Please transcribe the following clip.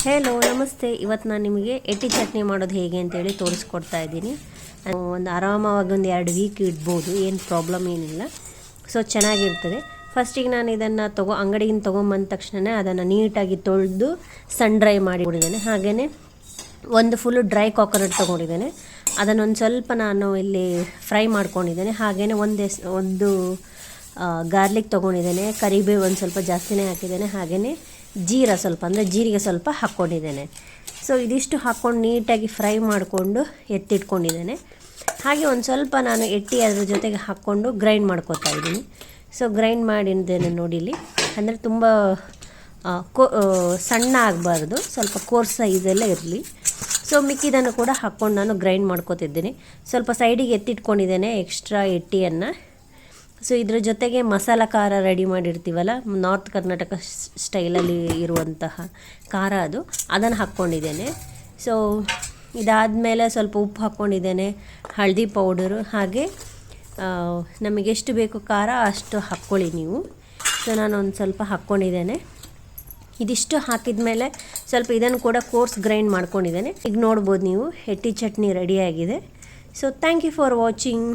Hello ನಮಸ್ತೆ. ಇವತ್ತು ನಾನು ನಿಮಗೆ ಎಟ್ಟಿ ಚಟ್ನಿ ಮಾಡೋದು ಹೇಗೆ ಅಂತೇಳಿ ತೋರಿಸ್ಕೊಡ್ತಾ ಇದ್ದೀನಿ. ಒಂದು ಆರಾಮಾಗಿ ಒಂದು 2 ವೀಕ್ ಇಡ್ಬೋದು, ಏನು ಪ್ರಾಬ್ಲಮ್ ಏನಿಲ್ಲ. ಸೊ ಚೆನ್ನಾಗಿರ್ತದೆ. ಫಸ್ಟಿಗೆ ನಾನು ಇದನ್ನು ಅಂಗಡಿಯಿಂದ ತೊಗೊಂಬಂದ ತಕ್ಷಣ ಅದನ್ನು ನೀಟಾಗಿ ತೊಳೆದು ಸನ್ ಡ್ರೈ ಮಾಡಿಬಿಟ್ಟಿದ್ದೇನೆ. ಹಾಗೆಯೇ ಒಂದು ಫುಲ್ಲು ಡ್ರೈ ಕೊಕೊನಟ್ ತೊಗೊಂಡಿದ್ದೇನೆ. ಅದನ್ನೊಂದು ಸ್ವಲ್ಪ ನಾನು ಇಲ್ಲಿ ಫ್ರೈ ಮಾಡ್ಕೊಂಡಿದ್ದೇನೆ. ಹಾಗೆಯೇ ಒಂದು ಗಾರ್ಲಿಕ್ ತೊಗೊಂಡಿದ್ದೇನೆ. ಕರಿಬೇವು ಒಂದು ಸ್ವಲ್ಪ ಜಾಸ್ತಿನೇ ಹಾಕಿದ್ದೇನೆ. ಹಾಗೆಯೇ ಜೀರಿಗೆ ಸ್ವಲ್ಪ ಹಾಕ್ಕೊಂಡಿದ್ದೇನೆ. ಸೊ ಇದಿಷ್ಟು ಹಾಕ್ಕೊಂಡು ನೀಟಾಗಿ ಫ್ರೈ ಮಾಡಿಕೊಂಡು ಎತ್ತಿಟ್ಕೊಂಡಿದ್ದೇನೆ. ಹಾಗೆ ಒಂದು ಸ್ವಲ್ಪ ನಾನು ಎಟ್ಟಿ ಅದ್ರ ಜೊತೆಗೆ ಹಾಕ್ಕೊಂಡು ಗ್ರೈಂಡ್ ಮಾಡ್ಕೊತಾ ಇದ್ದೀನಿ. ಸೊ ಗ್ರೈಂಡ್ ಮಾಡಿದ್ದೇನೆ ನೋಡಿಲಿ. ಅಂದರೆ ತುಂಬ ಸಣ್ಣ ಆಗಬಾರ್ದು, ಸ್ವಲ್ಪ ಕೋರ್ಸ್ ಸೈಜೆಲ್ಲ ಇರಲಿ. ಸೊ ಮಿಕ್ಕಿದನ್ನು ಕೂಡ ಹಾಕ್ಕೊಂಡು ನಾನು ಗ್ರೈಂಡ್ ಮಾಡ್ಕೊತಿದ್ದೀನಿ. ಸ್ವಲ್ಪ ಸೈಡಿಗೆ ಎತ್ತಿಟ್ಕೊಂಡಿದ್ದೇನೆ ಎಕ್ಸ್ಟ್ರಾ ಎಟ್ಟಿಯನ್ನು. ಸೊ ಇದ್ರ ಜೊತೆಗೆ ಮಸಾಲ ಖಾರ ರೆಡಿ ಮಾಡಿರ್ತೀವಲ್ಲ, ನಾರ್ತ್ ಕರ್ನಾಟಕ ಸ್ಟೈಲಲ್ಲಿ ಇರುವಂತಹ ಖಾರ ಅದನ್ನು ಹಾಕ್ಕೊಂಡಿದ್ದೇನೆ. ಸೊ ಇದಾದಮೇಲೆ ಸ್ವಲ್ಪ ಉಪ್ಪು ಹಾಕ್ಕೊಂಡಿದ್ದೇನೆ, ಹಳದಿ ಪೌಡರು, ಹಾಗೆ ನಮಗೆಷ್ಟು ಬೇಕು ಖಾರ ಅಷ್ಟು ಹಾಕ್ಕೊಳ್ಳಿ ನೀವು. ಸೊ ನಾನು ಒಂದು ಸ್ವಲ್ಪ ಹಾಕ್ಕೊಂಡಿದ್ದೇನೆ. ಇದಿಷ್ಟು ಹಾಕಿದ ಮೇಲೆ ಸ್ವಲ್ಪ ಇದನ್ನು ಕೂಡ ಕೋರ್ಸ್ ಗ್ರೈಂಡ್ ಮಾಡ್ಕೊಂಡಿದ್ದೇನೆ. ಈಗ ನೋಡ್ಬೋದು ನೀವು, ಎಟ್ಟಿ ಚಟ್ನಿ ರೆಡಿಯಾಗಿದೆ. So thank you for watching.